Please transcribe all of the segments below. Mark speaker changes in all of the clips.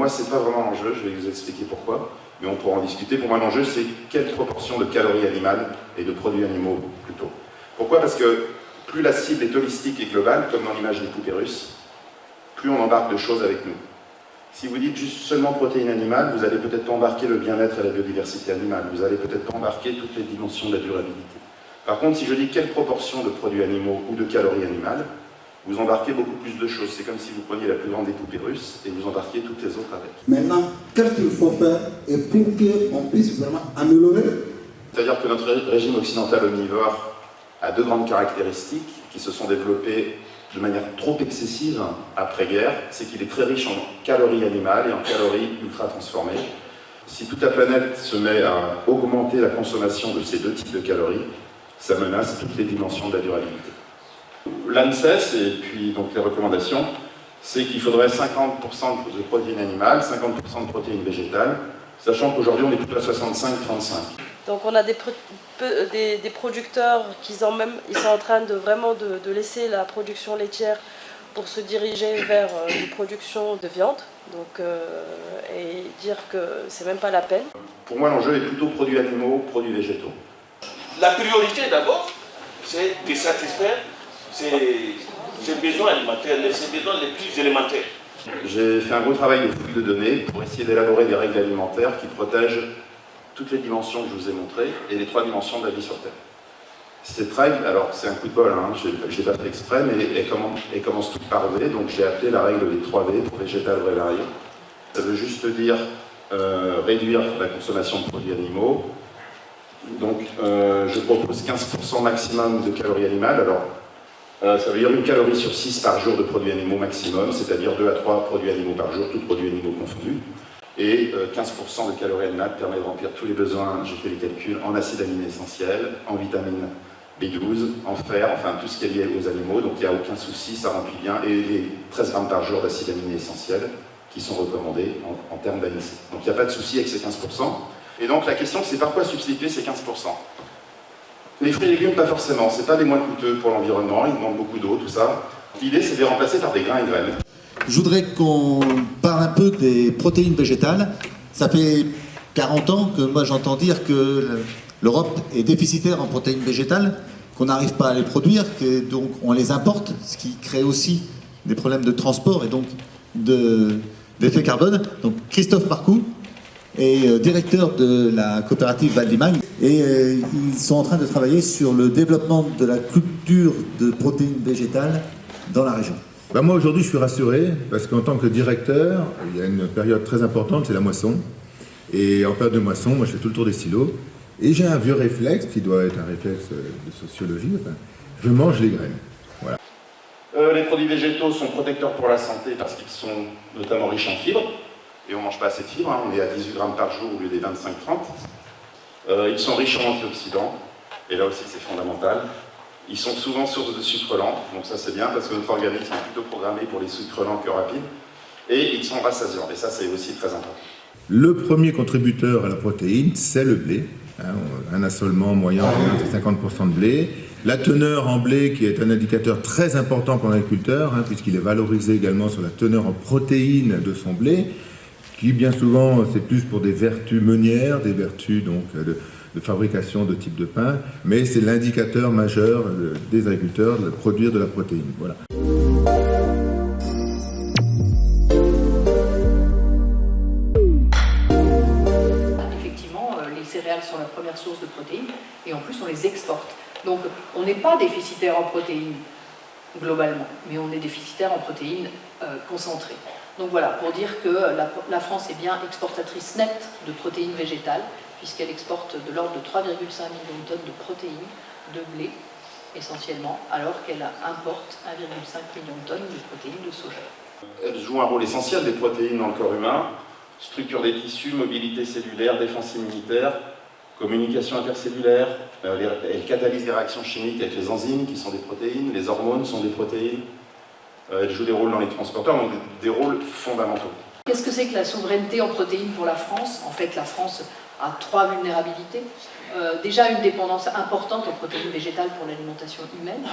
Speaker 1: moi, c'est pas vraiment l'enjeu, je vais vous expliquer pourquoi, mais on pourra en discuter. Pour moi, l'enjeu, c'est quelle proportion de calories animales et de produits animaux, plutôt. Pourquoi? Parce que plus la cible est holistique et globale, comme dans l'image des poupées russes, plus on embarque de choses avec nous. Si vous dites juste seulement protéines animales, vous allez peut-être embarquer le bien-être et la biodiversité animale, vous allez peut-être embarquer toutes les dimensions de la durabilité. Par contre, si je dis quelle proportion de produits animaux ou de calories animales, vous embarquez beaucoup plus de choses. C'est comme si vous preniez la plus grande des poupées russes et vous embarquiez toutes les autres avec.
Speaker 2: Maintenant, qu'est-ce qu'il faut faire et pour qu'on puisse vraiment améliorer?
Speaker 1: C'est-à-dire que notre régime occidental omnivore a deux grandes caractéristiques qui se sont développées de manière trop excessive après-guerre. C'est qu'il est très riche en calories animales et en calories ultra transformées. Si toute la planète se met à augmenter la consommation de ces deux types de calories, ça menace toutes les dimensions de la durabilité. L'ANSES, et puis donc les recommandations, c'est qu'il faudrait 50% de protéines animales, 50% de protéines végétales, sachant qu'aujourd'hui on est plutôt à 65-35.
Speaker 3: Donc on a des producteurs qui sont en train de vraiment de laisser la production laitière pour se diriger vers une production de viande, donc, et dire que c'est même pas la peine.
Speaker 1: Pour moi l'enjeu est plutôt produits animaux, produits végétaux.
Speaker 4: La priorité d'abord, c'est de satisfaire ces besoins alimentaires, ces besoins les plus élémentaires.
Speaker 1: J'ai fait un gros travail de fouille de données pour essayer d'élaborer des règles alimentaires qui protègent toutes les dimensions que je vous ai montrées et les trois dimensions de la vie sur Terre. Cette règle, alors c'est un coup de bol, hein, je ne l'ai pas fait exprès, mais elle commence toute par V, donc j'ai appelé la règle des 3 V pour végétal, vrai, varié. Ça veut juste dire réduire la consommation de produits animaux. Donc je propose 15% maximum de calories animales. Alors ça veut dire une calorie sur 6 par jour de produits animaux maximum, c'est-à-dire 2 à 3 produits animaux par jour, tous produits animaux confondus. Et 15% de calories animales permet de remplir tous les besoins, j'ai fait les calculs, en acides aminés essentiels, en vitamine B12, en fer, enfin tout ce qui est lié aux animaux, donc il n'y a aucun souci, ça remplit bien, et les 13 grammes par jour d'acides aminés essentiels qui sont recommandés en termes d'ANIC. Donc il n'y a pas de souci avec ces 15%. Et donc la question c'est par quoi substituer ces 15%? Les fruits et légumes, pas forcément, c'est pas les moins coûteux pour l'environnement, ils demandent beaucoup d'eau, tout ça. L'idée c'est de les remplacer par des grains et graines.
Speaker 5: Je voudrais qu'on parle un peu des protéines végétales. Ça fait 40 ans que moi j'entends dire que l'Europe est déficitaire en protéines végétales, qu'on n'arrive pas à les produire, que donc on les importe, ce qui crée aussi des problèmes de transport et donc d'effet carbone. Donc Christophe Marcoux est directeur de la coopérative Val-Limagne et ils sont en train de travailler sur le développement de la culture de protéines végétales dans la région.
Speaker 6: Ben moi aujourd'hui je suis rassuré parce qu'en tant que directeur, il y a une période très importante, c'est la moisson. Et en période de moisson, moi je fais tout le tour des silos et j'ai un vieux réflexe qui doit être un réflexe de sociologie, enfin, je mange les graines. Voilà.
Speaker 1: Les produits végétaux sont protecteurs pour la santé parce qu'ils sont notamment riches en fibres et on ne mange pas assez de fibres, hein, on est à 18 grammes par jour au lieu des 25-30. Ils sont riches en antioxydants et là aussi c'est fondamental. Ils sont souvent source de sucre lent, donc ça c'est bien parce que notre organisme est plutôt programmé pour les sucres lents que rapides. Et ils sont rassasiants, et ça c'est aussi très important.
Speaker 6: Le premier contributeur à la protéine, c'est le blé. Hein, un assolement moyen, c'est 50% de blé. La teneur en blé qui est un indicateur très important pour l'agriculteur, hein, puisqu'il est valorisé également sur la teneur en protéines de son blé, qui bien souvent c'est plus pour des vertus meunières, des vertus donc de fabrication de type de pain, mais c'est l'indicateur majeur des agriculteurs de produire de la protéine. Voilà.
Speaker 7: Effectivement, les céréales sont la première source de protéines et en plus on les exporte. Donc on n'est pas déficitaire en protéines globalement, mais on est déficitaire en protéines concentrées. Donc voilà, pour dire que la France est bien exportatrice nette de protéines végétales, puisqu'elle exporte de l'ordre de 3,5 millions de tonnes de protéines, de blé essentiellement, alors qu'elle importe 1,5 million de tonnes de protéines de soja.
Speaker 1: Elles jouent un rôle essentiel des protéines dans le corps humain, structure des tissus, mobilité cellulaire, défense immunitaire, communication intercellulaire, elles catalysent des réactions chimiques avec les enzymes qui sont des protéines, les hormones sont des protéines, elles jouent des rôles dans les transporteurs, donc des rôles fondamentaux.
Speaker 7: Qu'est-ce que c'est que la souveraineté en protéines pour la France? En fait, la France a 3 vulnérabilités. Déjà une dépendance importante en protéines végétales pour l'alimentation humaine,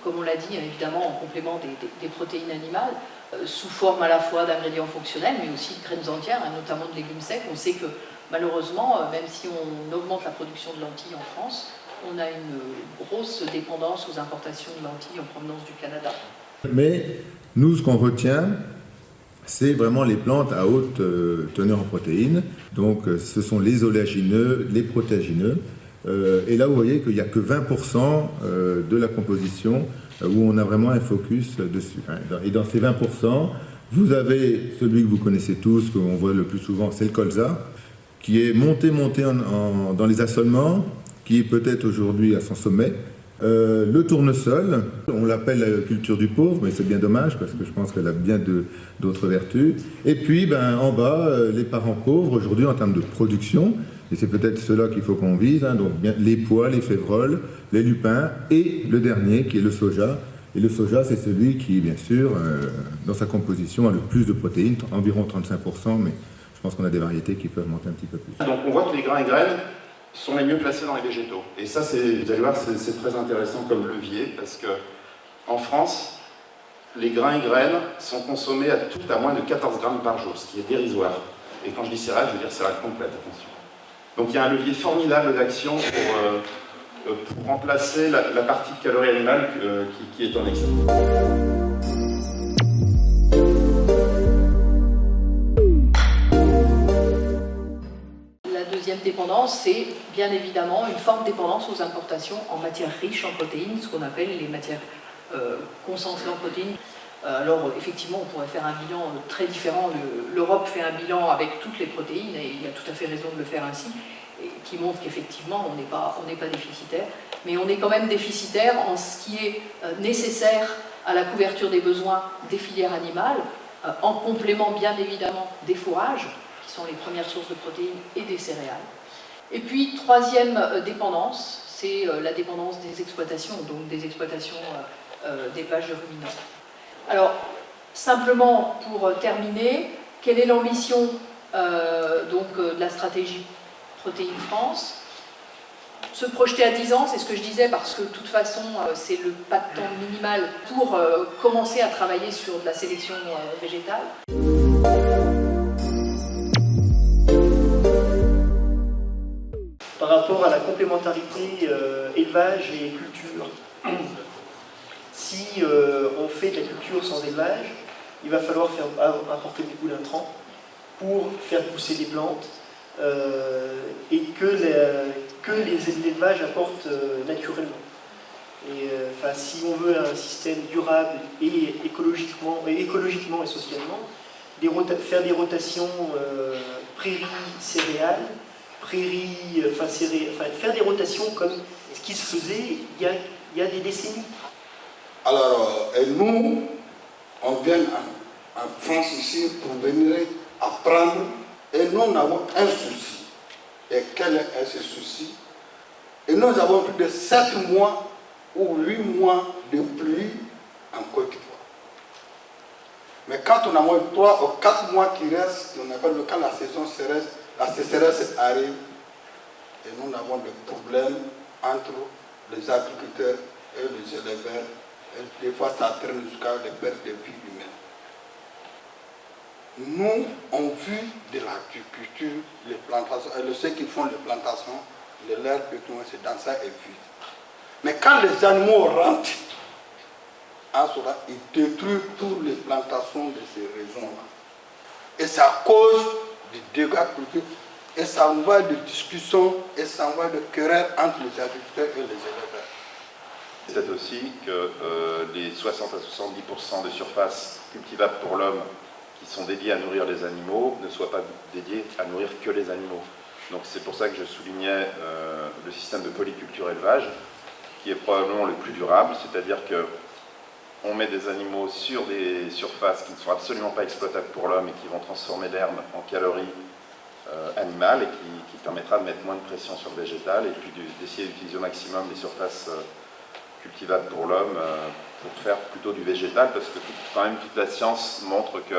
Speaker 7: comme on l'a dit évidemment en complément des protéines animales. sous forme à la fois d'ingrédients fonctionnels, mais aussi de graines entières, notamment de légumes secs. On sait que malheureusement, même si on augmente la production de lentilles en France, on a une grosse dépendance aux importations de lentilles en provenance du Canada.
Speaker 6: Mais nous, ce qu'on retient, c'est vraiment les plantes à haute teneur en protéines. Donc, ce sont les oléagineux, les protéagineux. Et là, vous voyez qu'il n'y a que 20% de la composition où on a vraiment un focus dessus. Et dans ces 20%, vous avez celui que vous connaissez tous, qu'on voit le plus souvent, c'est le colza, qui est monté dans les assolements, qui est peut-être aujourd'hui à son sommet. Le tournesol, on l'appelle la culture du pauvre, mais c'est bien dommage parce que je pense qu'elle a bien d'autres vertus. Et puis en bas, les parents pauvres aujourd'hui en termes de production, et c'est peut-être cela qu'il faut qu'on vise, donc bien les pois, les févroles, les lupins, et le dernier qui est le soja. Et le soja, c'est celui qui, bien sûr, dans sa composition, a le plus de protéines, environ 35%, mais je pense qu'on a des variétés qui peuvent monter un petit peu plus.
Speaker 1: Donc on voit que les grains et graines sont les mieux placés dans les végétaux. Et ça, vous allez voir, c'est très intéressant comme levier, parce que en France, les grains et graines sont consommés à moins de 14 grammes par jour, ce qui est dérisoire. Et quand je dis céréales, je veux dire céréales complètes, attention. Donc il y a un levier formidable d'action pour remplacer la partie de calories animales qui est en excès.
Speaker 7: Deuxième dépendance, c'est bien évidemment une forte dépendance aux importations en matières riches en protéines, ce qu'on appelle les matières concentrées en protéines. Alors effectivement, on pourrait faire un bilan très différent. L'Europe fait un bilan avec toutes les protéines, et il a tout à fait raison de le faire ainsi, et qui montre qu'effectivement, on n'est pas déficitaire, mais on est quand même déficitaire en ce qui est nécessaire à la couverture des besoins des filières animales, en complément bien évidemment des fourrages, qui sont les premières sources de protéines, et des céréales. Et puis, troisième dépendance, c'est la dépendance des exploitations, donc des exploitations d'élevage de ruminants. Alors, simplement pour terminer, quelle est l'ambition de la stratégie Protéines France? Se projeter à 10 ans, c'est ce que je disais, parce que de toute façon, c'est le pas de temps minimal pour commencer à travailler sur de la sélection végétale.
Speaker 8: Par rapport à la complémentarité élevage et culture, si on fait de la culture sans élevage, il va falloir apporter des boules d'intrants pour faire pousser les plantes et que l'élevage apporte naturellement. Et si on veut un système durable et écologiquement et socialement, faire des rotations prairies-céréales, faire des rotations comme ce qui se faisait il y a des décennies.
Speaker 9: Alors, nous, on vient en France ici pour venir apprendre, et nous avons un souci. Et quel est ce souci? Et nous avons plus de 7 mois ou 8 mois de pluie en Côte d'Ivoire. Mais quand on a moins 3 ou 4 mois qui restent, on appelle quand la saison la sécheresse arrive, et nous avons des problèmes entre les agriculteurs et les éleveurs. Et des fois, ça traîne jusqu'à des pertes de vie humaine. Nous, on vit de l'agriculture, les plantations, et ceux qui font les plantations, leur besoin, c'est dans ça et vite. Mais quand les animaux rentrent, ils détruisent toutes les plantations de ces régions-là. Et ça cause des dégâts culturels. Et ça envoie des discussions, et ça envoie des querelles entre les agriculteurs et les éleveurs.
Speaker 1: C'est aussi que les 60 à 70% de surfaces cultivables pour l'homme qui sont dédiées à nourrir les animaux ne soient pas dédiées à nourrir que les animaux. Donc c'est pour ça que je soulignais le système de polyculture élevage, qui est probablement le plus durable, c'est-à-dire qu'on met des animaux sur des surfaces qui ne sont absolument pas exploitables pour l'homme et qui vont transformer l'herbe en calories animales et qui permettra de mettre moins de pression sur le végétal et puis d'essayer d'utiliser au maximum les surfaces cultivables pour l'homme pour faire plutôt du végétal, parce que quand même toute la science montre que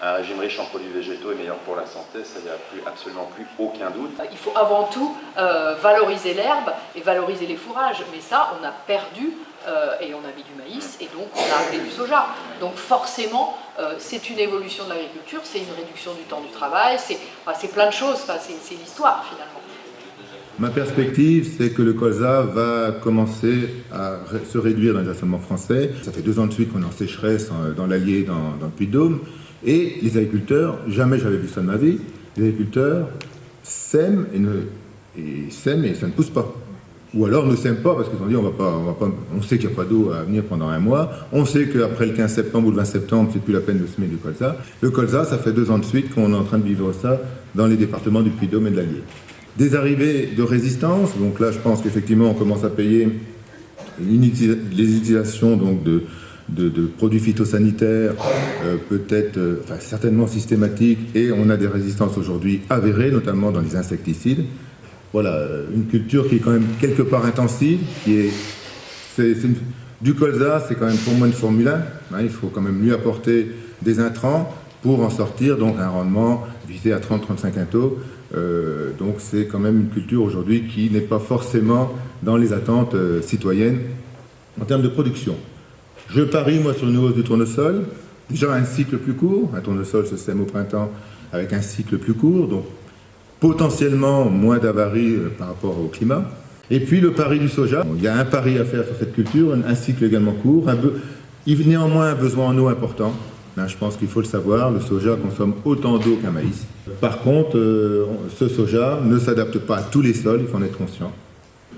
Speaker 1: Un régime riche en produits végétaux est meilleur pour la santé, ça n'y a absolument plus aucun doute.
Speaker 7: Il faut avant tout valoriser l'herbe et valoriser les fourrages, mais ça on a perdu et on a mis du maïs et donc on a amené du soja. Donc forcément c'est une évolution de l'agriculture, c'est une réduction du temps du travail, c'est plein de choses, c'est l'histoire finalement.
Speaker 6: Ma perspective, c'est que le colza va commencer à se réduire dans les assolements français. Ça fait 2 ans de suite qu'on est en sécheresse dans l'Allier, dans le Puy-de-Dôme. Et les agriculteurs, jamais j'avais vu ça de ma vie, les agriculteurs sèment et ça ne pousse pas. Ou alors ne sèment pas parce qu'ils ont dit on sait qu'il n'y a pas d'eau à venir pendant 1 mois. On sait qu'après le 15 septembre ou le 20 septembre, c'est plus la peine de semer du colza. Le colza, ça fait 2 ans de suite qu'on est en train de vivre ça dans les départements du Puy-de-Dôme et de l'Allier. Des arrivées de résistance, donc là je pense qu'effectivement on commence à payer les utilisations donc de produits phytosanitaires, peut-être, certainement systématiques, et on a des résistances aujourd'hui avérées, notamment dans les insecticides. Voilà, une culture qui est quand même quelque part intensive, du colza, c'est quand même pour moi une Formule 1, hein, il faut quand même lui apporter des intrants pour en sortir donc un rendement visé à 30-35 quintaux. Donc c'est quand même une culture aujourd'hui qui n'est pas forcément dans les attentes citoyennes en termes de production. Je parie moi sur une hausse du tournesol, déjà un cycle plus court, un tournesol se sème au printemps avec un cycle plus court, donc potentiellement moins d'avaries par rapport au climat. Et puis le pari du soja, il y a un pari à faire sur cette culture, un cycle également court, néanmoins un besoin en eau important. Je pense qu'il faut le savoir, le soja consomme autant d'eau qu'un maïs. Par contre, ce soja ne s'adapte pas à tous les sols, il faut en être conscient.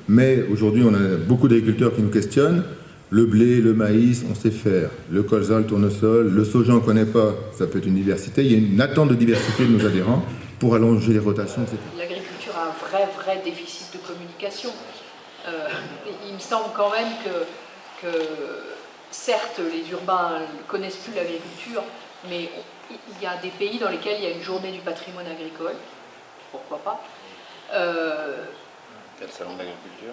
Speaker 6: Mais aujourd'hui, on a beaucoup d'agriculteurs qui nous questionnent. Le blé, le maïs, on sait faire. Le colza, le tournesol, le soja, on ne connaît pas, ça peut être une diversité. Il y a une attente de diversité de nos adhérents pour allonger les rotations, etc.
Speaker 7: L'agriculture a un vrai déficit de communication. Il me semble quand même que certes, les urbains ne connaissent plus l'agriculture, mais il y a des pays dans lesquels il y a une journée du patrimoine agricole, pourquoi pas.
Speaker 1: Il y a le salon de l'agriculture.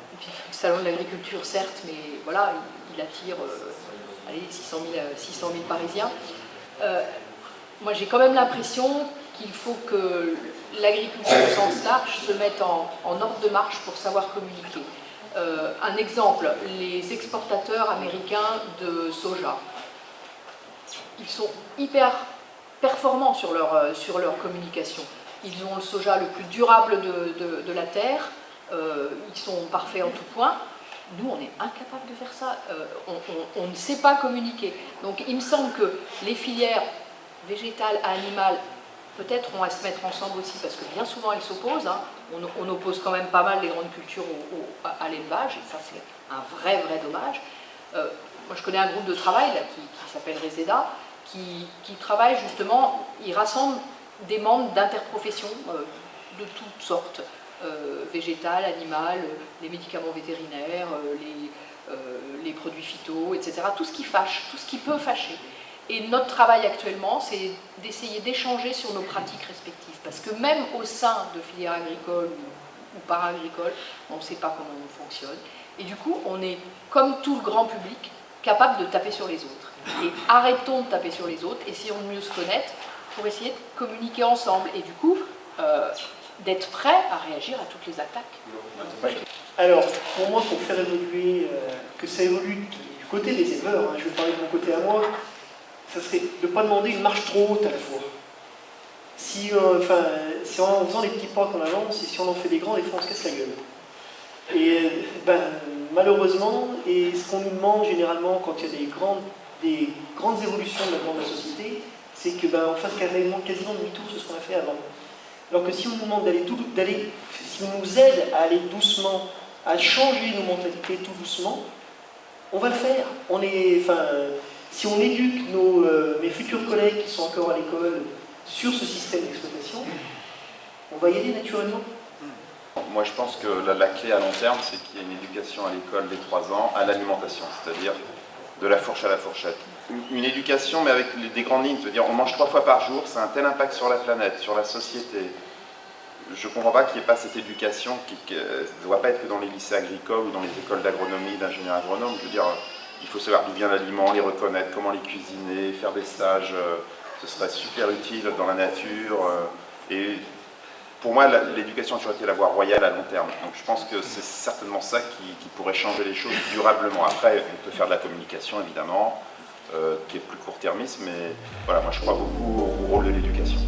Speaker 7: Le salon de l'agriculture, certes, mais voilà, il attire 600 000 Parisiens. Moi, j'ai quand même l'impression qu'il faut que l'agriculture au sens large se mette en ordre de marche pour savoir communiquer. Un exemple, les exportateurs américains de soja, ils sont hyper performants sur leur communication. Ils ont le soja le plus durable de la terre, ils sont parfaits en tout point. Nous, on est incapables de faire ça, on ne sait pas communiquer. Donc il me semble que les filières végétales, animales, peut-être ont à se mettre ensemble aussi, parce que bien souvent elles s'opposent. Hein. On oppose quand même pas mal les grandes cultures à l'élevage, et ça c'est un vrai dommage. Moi je connais un groupe de travail là, qui s'appelle Reseda, qui travaille justement, il rassemble des membres d'interprofessions de toutes sortes, végétales, animales, les médicaments vétérinaires, les produits phyto, etc. Tout ce qui fâche, tout ce qui peut fâcher. Et notre travail actuellement, c'est d'essayer d'échanger sur nos pratiques respectives. Parce que même au sein de filières agricoles ou para-agricoles, on ne sait pas comment on fonctionne. Et du coup, on est, comme tout le grand public, capable de taper sur les autres. Et arrêtons de taper sur les autres, essayons de mieux se connaître pour essayer de communiquer ensemble. Et du coup, d'être prêt à réagir à toutes les attaques.
Speaker 8: Alors, pour moi, pour faire évoluer, que ça évolue du côté des éleveurs, hein, je vais parler de mon côté à moi, ça serait de ne pas demander une marche trop haute à la fois. Si en faisant les petits pas qu'on avance, et si on en fait des grands, des fois on se casse la gueule. Et malheureusement, et ce qu'on nous demande généralement quand il y a des grandes évolutions de la société, c'est qu'on fasse quasiment demi-tour sur ce qu'on a fait avant. Alors que si on nous demande si on nous aide à aller doucement, à changer nos mentalités tout doucement, on va le faire. Si on éduque mes futurs collègues qui sont encore à l'école sur ce système d'exploitation, on va y aller naturellement.
Speaker 1: Moi je pense que la clé à long terme, c'est qu'il y a une éducation à l'école dès 3 ans à l'alimentation, c'est-à-dire de la fourche à la fourchette. Une éducation mais avec des grandes lignes, c'est-à-dire on mange 3 fois par jour, ça a un tel impact sur la planète, sur la société. Je ne comprends pas qu'il n'y ait pas cette éducation qui ne doit pas être que dans les lycées agricoles ou dans les écoles d'agronomie, d'ingénieurs agronomes. Je veux dire, il faut savoir d'où vient l'aliment, les reconnaître, comment les cuisiner, faire des stages ce serait super utile dans la nature. Et pour moi, l'éducation a toujours été la voie royale à long terme. Donc je pense que c'est certainement ça qui pourrait changer les choses durablement. Après, on peut faire de la communication, évidemment, qui est plus court-termiste, mais voilà, moi je crois beaucoup au rôle de l'éducation.